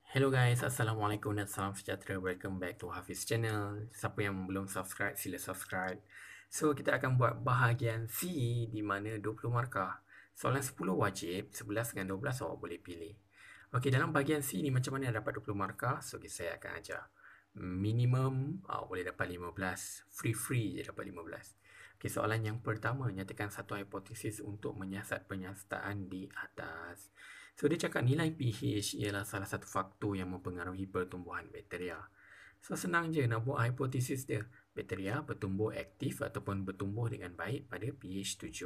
Hello guys, Assalamualaikum dan salam sejahtera. Welcome back to Hafiz Channel. Siapa yang belum subscribe, sila subscribe. So, kita akan buat bahagian C di mana 20 markah. Soalan 10 wajib, 11 dengan 12 awak boleh pilih. Okey, dalam bahagian C ni macam mana dapat 20 markah? So, saya akan ajar. Minimum awak boleh dapat 15. Free je dapat 15. Okey, soalan yang pertama, nyatakan satu hipotesis untuk menyiasat penyertaan di atas. So, dia cakap nilai pH ialah salah satu faktor yang mempengaruhi pertumbuhan bakteria. So, senang je nak buat hipotesis dia. Bakteria bertumbuh aktif ataupun bertumbuh dengan baik pada pH 7.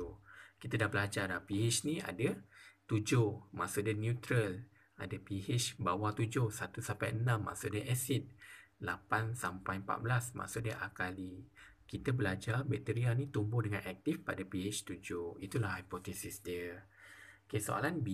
Kita dah belajar dah, pH ni ada 7, maksud dia neutral. Ada pH bawah 7, 1 sampai 6, maksud dia acid. 8 sampai 14, maksud dia alkali. Kita belajar bakteria ni tumbuh dengan aktif pada pH 7. Itulah hipotesis dia. Okay, soalan B.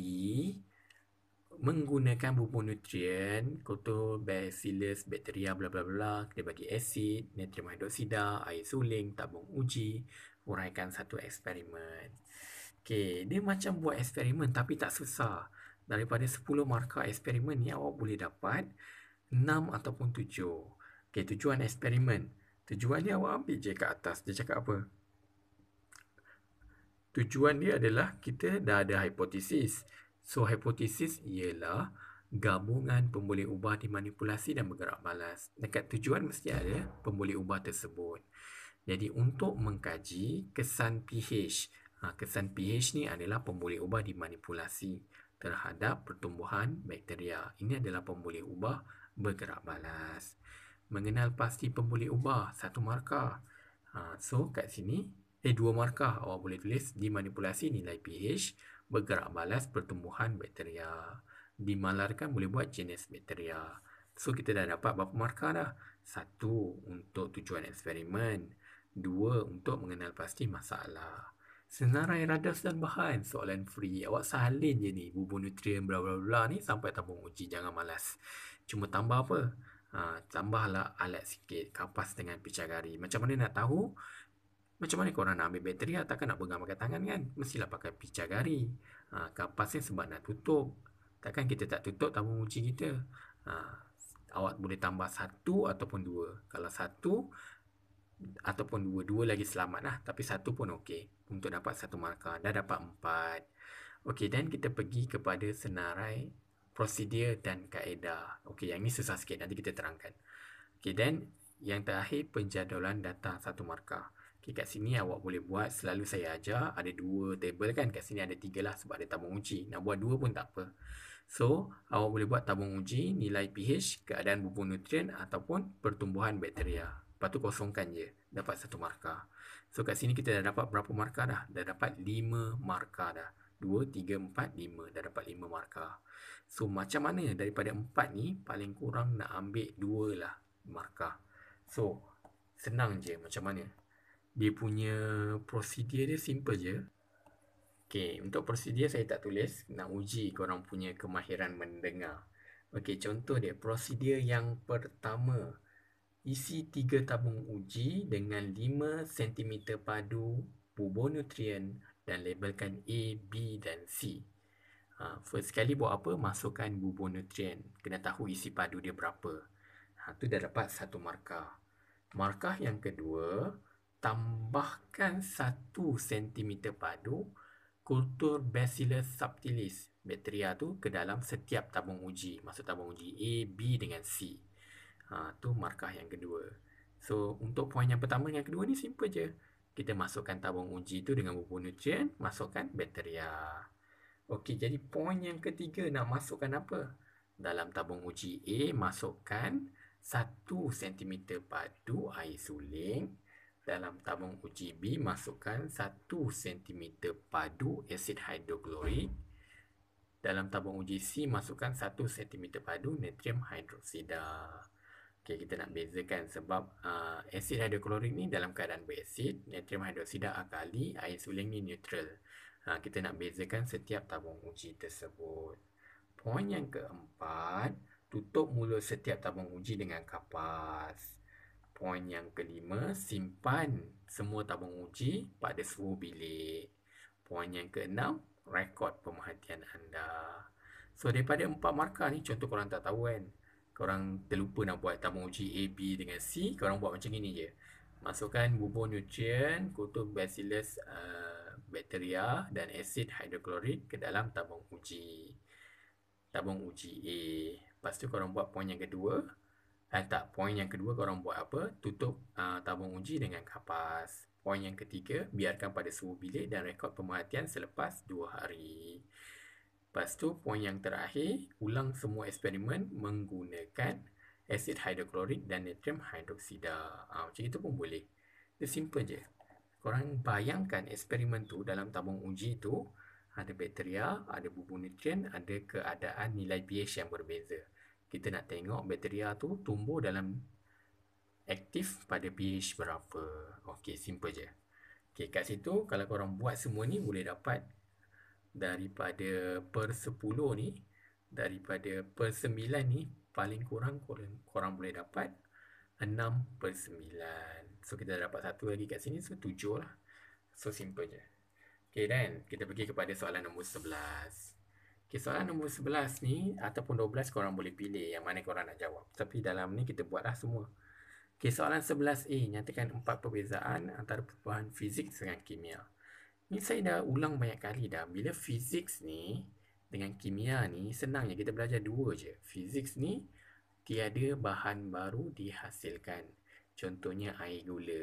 Menggunakan bubur nutrien, Lactobacillus bacteria bla bla bla, kita bagi asid, natrium hidroksida, air suling, tabung uji, huraikan satu eksperimen. Okay, dia macam buat eksperimen tapi tak susah. Daripada 10 markah eksperimen ni awak boleh dapat 6 ataupun 7. Okay, tujuan eksperimen. Tujuan dia awak ambil je kat atas. Dia cakap apa? Tujuan dia adalah kita dah ada hipotesis. So, hipotesis ialah gabungan pemboleh ubah dimanipulasi dan bergerak balas. Dekat tujuan mesti ada pemboleh ubah tersebut. Jadi, untuk mengkaji kesan pH. Kesan pH ni adalah pemboleh ubah dimanipulasi terhadap pertumbuhan bakteria. Ini adalah pemboleh ubah bergerak balas. Mengenal pasti pemboleh ubah, 1 markah. So, kat sini 2 markah awak boleh tulis dimanipulasi nilai pH, bergerak balas pertumbuhan bakteria. Dimalarkan boleh buat jenis bakteria. So, kita dah dapat berapa markah dah? 1 untuk tujuan eksperimen. 2 untuk mengenal pasti masalah. Senarai radas dan bahan, soalan free. Awak salin je ni bubur nutrien bla bla bla ni sampai tabung uji, jangan malas. Cuma tambah apa? Tambahlah alat sikit, kapas dengan picagari. Macam mana nak tahu? Macam mana korang nak ambil bakteria? Takkan nak pegang pakai tangan kan? Mestilah pakai picagari. Kapas ni sebab nak tutup. Takkan kita tak tutup tabung uji kita. Awak boleh tambah 1 ataupun 2. Kalau 1 ataupun 2, 2 lagi selamat lah. Tapi 1 pun okey. Untuk dapat 1 markah. Dah dapat 4. Okey, dan kita pergi kepada senarai prosedur dan kaedah. Okey, yang ni susah sikit. Nanti kita terangkan. Okey, dan yang terakhir penjadualan data 1 markah. Okay, kat sini awak boleh buat, selalu saya ajar, ada 2 table kan, kat sini ada 3 lah sebab ada tabung uji. Nak buat 2 pun tak apa. So, awak boleh buat tabung uji, nilai pH, keadaan bubur nutrien ataupun pertumbuhan bakteria. Lepas tu kosongkan je, dapat 1 markah. So, kat sini kita dah dapat berapa markah dah? Dah dapat 5 markah dah. 2, 3, 4, 5. Dah dapat 5 markah. So, macam mana daripada 4 ni, paling kurang nak ambil 2 lah markah. So, senang je macam mana. Dia punya prosedur dia simple je. Okey, untuk prosedur saya tak tulis. Nak uji korang punya kemahiran mendengar. Okey, contoh dia. Prosedur yang pertama. Isi 3 tabung uji dengan 5 cm padu bubur nutrien dan labelkan A, B dan C. First sekali buat apa? Masukkan bubur nutrien. Kena tahu isi padu dia berapa. Tu dah dapat 1 markah. Markah yang kedua, tambahkan 1 cm padu kultur Bacillus subtilis bakteria tu ke dalam setiap tabung uji. Maksud tabung uji A, B dengan C. Tu markah yang kedua. So, untuk poin yang pertama dan yang kedua ni simple je. Kita masukkan tabung uji tu dengan bubur nutrien, masukkan bakteria. Okey, jadi poin yang ketiga nak masukkan apa? Dalam tabung uji A, masukkan 1 cm padu air suling. Dalam tabung uji B, masukkan 1 cm padu asid hidroklorik. Dalam tabung uji C, masukkan 1 cm padu natrium hidroksida. Okay, kita nak bezakan sebab asid hidroklorik ni dalam keadaan berasid, natrium hidroksida alkali, air suling ni neutral. Kita nak bezakan setiap tabung uji tersebut. Poin yang keempat, tutup mulut setiap tabung uji dengan kapas. Poin yang kelima, simpan semua tabung uji pada suhu bilik. Poin yang keenam, rekod pemerhatian anda. So, daripada 4 markah ni, contoh korang tak tahu kan, korang terlupa nak buat tabung uji A, B dengan C, korang buat macam ni je. Masukkan bubur nutrien, kutu bacillus bacteria dan asid hidroklorik ke dalam tabung uji. Tabung uji A. Lepas tu korang buat poin yang kedua. Poin yang kedua korang buat apa? Tutup tabung uji dengan kapas. Poin yang ketiga, biarkan pada suhu bilik dan rekod pemerhatian selepas 2 hari. Lepas tu, poin yang terakhir, ulang semua eksperimen menggunakan asid hidroklorik dan natrium hidroksida. Macam itu pun boleh. Itu simple je. Korang bayangkan eksperimen tu dalam tabung uji tu, ada bakteria, ada bubur nutrien, ada keadaan nilai pH yang berbeza. Kita nak tengok bakteria tu tumbuh dalam aktif pada pH berapa. Okey, simple je. Okey, kat situ kalau korang buat semua ni boleh dapat daripada per 10 ni, daripada per 9 ni, paling kurang korang boleh dapat 6/9. So, kita dapat satu lagi kat sini, so 7 lah. So, simple je. Okay, dan kita pergi kepada soalan nombor 11. Okay, soalan nombor 11 ni, ataupun 12 korang boleh pilih yang mana korang nak jawab. Tapi dalam ni kita buatlah semua. Okay, soalan 11A, nyatakan 4 perbezaan antara perubahan fizik dengan kimia. Ni saya dah ulang banyak kali dah. Bila fizik ni dengan kimia ni, senangnya kita belajar dua je. Fizik ni, tiada bahan baru dihasilkan. Contohnya air gula.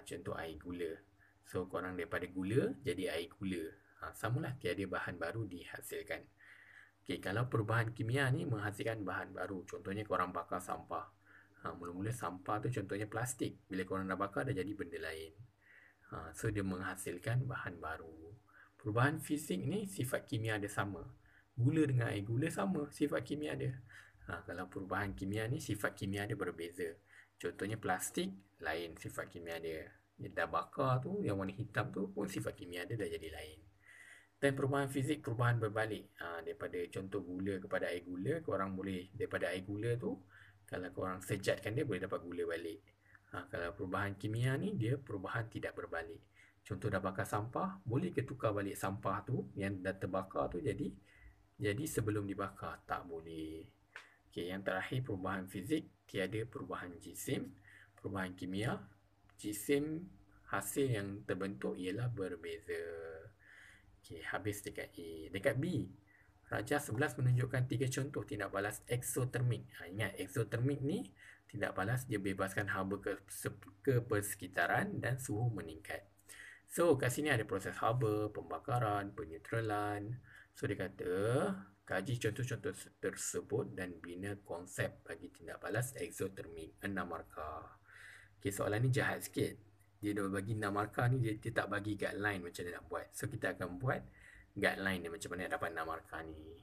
Contoh air gula. So, korang daripada gula jadi air gula. Samalah, tiada bahan baru dihasilkan. Okay, kalau perubahan kimia ni menghasilkan bahan baru. Contohnya korang bakar sampah. Mula-mula sampah tu contohnya plastik. Bila korang dah bakar, dah jadi benda lain. So, dia menghasilkan bahan baru. Perubahan fizik ni sifat kimia dia sama. Gula dengan air gula sama sifat kimia dia. Kalau perubahan kimia ni sifat kimia dia berbeza. Contohnya plastik, lain sifat kimia dia. Dah bakar tu, yang warna hitam tu pun sifat kimia dia dah jadi lain. Dan perubahan fizik, perubahan berbalik. Daripada contoh gula kepada air gula, korang boleh daripada air gula tu, kalau korang sejatkan dia, boleh dapat gula balik. Kalau perubahan kimia ni, dia perubahan tidak berbalik. Contoh dah bakar sampah, boleh ke tukar balik sampah tu yang dah terbakar tu jadi sebelum dibakar? Tak boleh. Okay, yang terakhir perubahan fizik, tiada perubahan jisim. Perubahan kimia, jisim hasil yang terbentuk ialah berbeza. Okay, habis dekat A. Dekat B, Rajah 11 menunjukkan 3 contoh tindak balas eksotermik. Ingat, eksotermik ni tindak balas dia bebaskan haba ke persekitaran dan suhu meningkat. So, kat sini ada proses haba, pembakaran, peneutralan. So, dia kata, kaji contoh-contoh tersebut dan bina konsep bagi tindak balas eksotermik. 6 markah. Okay, soalan ni jahat sikit. Dia dah bagi 6 markah ni, dia tak bagi guideline macam dia nak buat. So, kita akan buat guideline dia macam mana nak dapat 6 markah ni.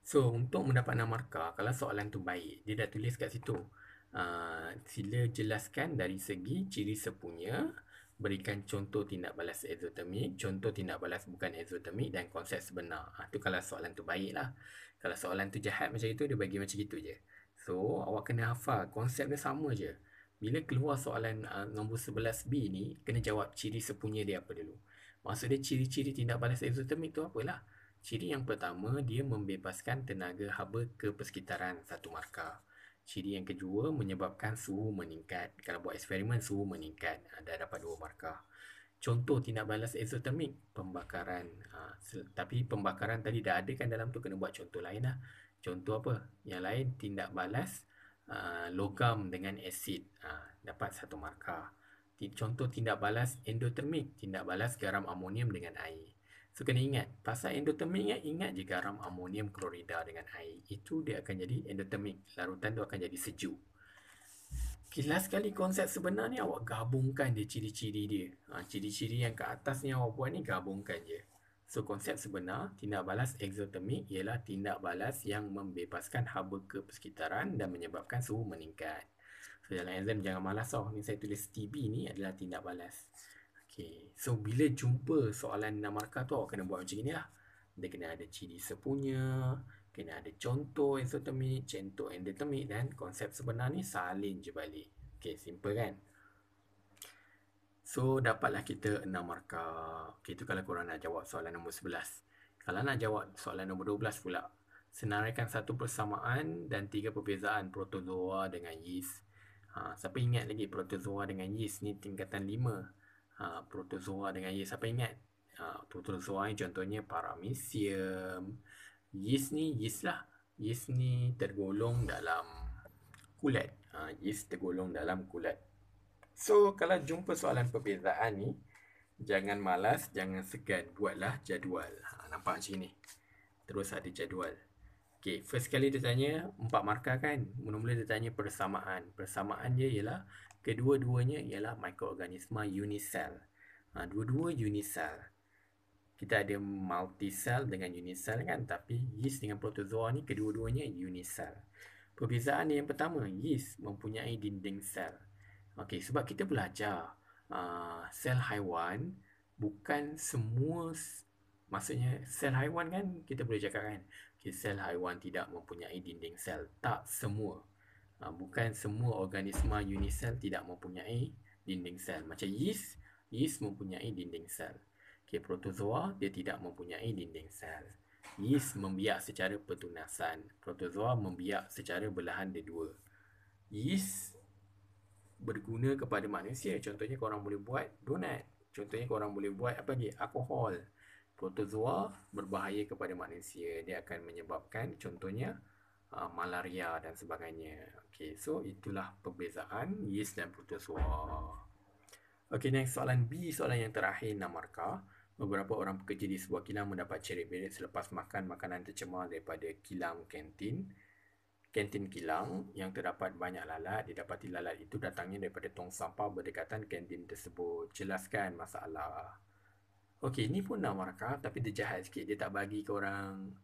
So, untuk mendapat 6 markah, kalau soalan tu baik, dia dah tulis kat situ. Sila jelaskan dari segi ciri sepunya, berikan contoh tindak balas eksotermik, contoh tindak balas bukan eksotermik dan konsep sebenar. Tu kalau soalan tu baik lah. Kalau soalan tu jahat macam itu, dia bagi macam itu je. So, awak kena hafal, konsep dia sama je. Bila keluar soalan nombor 11B ni, kena jawab ciri sepunya dia apa dulu. Maksud dia ciri-ciri tindak balas eksotermik tu apalah? Ciri yang pertama, dia membebaskan tenaga haba ke persekitaran, 1 markah. Ciri yang kedua, menyebabkan suhu meningkat. Kalau buat eksperimen, suhu meningkat. Dah dapat 2 markah. Contoh tindak balas eksotermik, pembakaran. Tapi pembakaran tadi dah ada kan dalam tu, kena buat contoh lain lah. Contoh apa? Yang lain, tindak balas logam dengan asid. Dapat 1 markah. Contoh tindak balas endotermik, tindak balas garam amonium dengan air. So, kena ingat, pasal endotermik ingat je garam amonium klorida dengan air. Itu dia akan jadi endotermik. Larutan tu akan jadi sejuk. Okay, last kali konsep sebenar ni awak gabungkan dia ciri-ciri dia. Ciri-ciri yang ke atas ni awak buat ni gabungkan je. So, konsep sebenar tindak balas eksotermik ialah tindak balas yang membebaskan haba ke persekitaran dan menyebabkan suhu meningkat. So, dalam exam jangan malas tau. Ni saya tulis TB ni adalah tindak balas. Okay. So, bila jumpa soalan 6 markah tu, awak kena buat macam ni lah. Dia kena ada ciri sepunya, kena ada contoh eksotermik, contoh endotermik dan konsep sebenar ni salin je balik. Okay, simple kan? So, dapatlah kita 6 markah. Okay, tu kalau korang nak jawab soalan nombor 11. Kalau nak jawab soalan nombor 12 pula, senaraikan satu persamaan dan 3 perbezaan protozoa dengan yeast. Siapa ingat lagi protozoa dengan yeast ni tingkatan 5? Protozoa dengan yeast, siapa ingat? Protozoa ni contohnya Paramecium. Yeast lah. Yeast ni tergolong dalam kulat. Yeast tergolong dalam kulat. So, kalau jumpa soalan perbezaan ni, jangan malas, jangan segan, buatlah jadual. Nampak macam ni. Terus ada jadual. Okay, first kali dia tanya 4 markah kan. Mula-mula dia tanya persamaan. Persamaan dia ialah kedua-duanya ialah mikroorganisma unicell. Dua-dua unicell. Kita ada multicell dengan unicell kan, tapi yeast dengan protozoa ni kedua-duanya unicell. Perbezaan yang pertama, yeast mempunyai dinding sel. Okey, sebab kita belajar sel haiwan bukan semua, maksudnya sel haiwan kan kita boleh cakap kan, okay, sel haiwan tidak mempunyai dinding sel. Tak semua. Bukan semua organisma unicell tidak mempunyai dinding sel. Macam yeast mempunyai dinding sel. Okay, protozoa dia tidak mempunyai dinding sel. Yeast membiak secara pertunasan. Protozoa membiak secara belahan dia-dua. Yeast berguna kepada manusia. Contohnya korang boleh buat donat. Contohnya korang boleh buat apa lagi? Alkohol. Protozoa berbahaya kepada manusia. Dia akan menyebabkan contohnya malaria dan sebagainya. Okay, so itulah perbezaan yeast dan protozoa. Okay, next soalan B, soalan yang terakhir 6 markah. Beberapa orang bekerja di sebuah kilang mendapat cerit-berit selepas makan makanan tercemar daripada kilang kantin kilang yang terdapat banyak lalat. Didapati lalat itu datangnya daripada tong sampah berdekatan kantin tersebut. Jelaskan masalah. Okey, ni pun 6 markah tapi dia jahat sikit. Dia tak bagi korang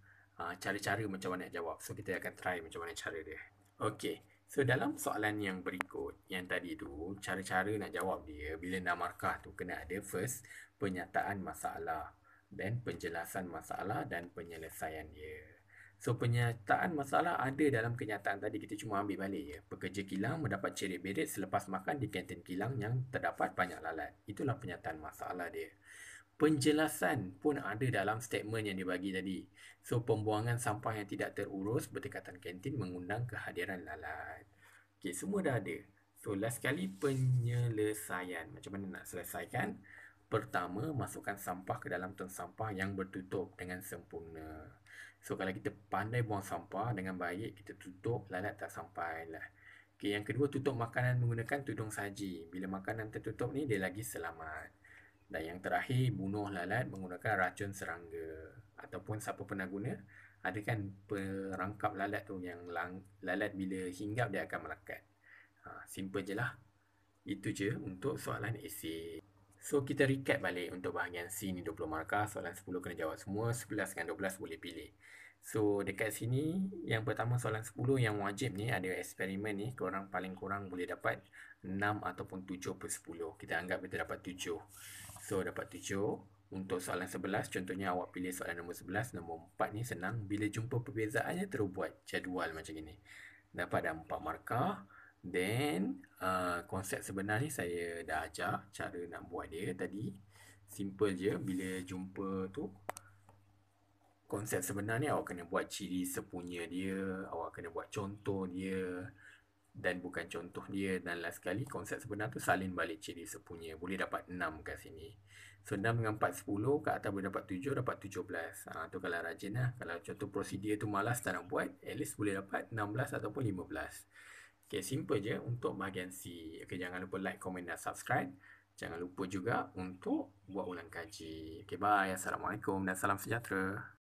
cara-cara macam mana nak jawab. So, kita akan try macam mana cara dia. Okey, so dalam soalan yang berikut, yang tadi tu, cara-cara nak jawab dia bila 6 markah tu kena ada first, penyataan masalah, dan penjelasan masalah dan penyelesaian dia. So, penyataan masalah ada dalam kenyataan tadi. Kita cuma ambil balik je. Pekerja kilang mendapat cerit-berit selepas makan di kantin kilang yang terdapat banyak lalat. Itulah penyataan masalah dia. Penjelasan pun ada dalam statement yang dibagi tadi. So, pembuangan sampah yang tidak terurus berdekatan kantin mengundang kehadiran lalat. Okay, semua dah ada. So, last sekali penyelesaian. Macam mana nak selesaikan? Pertama, masukkan sampah ke dalam tong sampah yang bertutup dengan sempurna. So, kalau kita pandai buang sampah dengan baik, kita tutup, lalat tak sampai lah. Okay, yang kedua, tutup makanan menggunakan tudung saji. Bila makanan tertutup ni, dia lagi selamat. Dan yang terakhir, bunuh lalat menggunakan racun serangga. Ataupun siapa pernah guna, ada kan perangkap lalat tu yang lalat bila hinggap dia akan melekat. Simple je lah. Itu je untuk soalan esei. So, kita recap balik untuk bahagian C ni 20 markah. Soalan 10 kena jawab semua. 11 dengan 12 boleh pilih. So, dekat sini, yang pertama soalan 10 yang wajib ni, ada eksperimen ni. Korang paling kurang boleh dapat 6 ataupun 7 per 10. Kita anggap kita dapat 7. So, dapat 7. Untuk soalan 11, contohnya awak pilih soalan nombor 11. Nombor 4 ni senang. Bila jumpa perbezaannya, terus buat jadual macam ni. Dapat dah 4 markah. Then, konsep sebenar ni saya dah ajar cara nak buat dia tadi. Simple je. Bila jumpa tu, konsep sebenar ni awak kena buat ciri sepunya dia. Awak kena buat contoh dia. Dan bukan contoh dia. Dan last sekali, konsep sebenar tu salin balik ciri sepunya. Boleh dapat 6 kat sini. So, 6 dengan 4, 10. Kat atas boleh dapat 7, dapat 17. Tu kalau rajin lah. Kalau contoh prosedur tu malas tak nak buat, at least boleh dapat 16 ataupun 15. Okay, simple je untuk bahagian C. Okay, jangan lupa like, komen dan subscribe. Jangan lupa juga untuk buat ulang kaji. Okay, bye. Assalamualaikum dan salam sejahtera.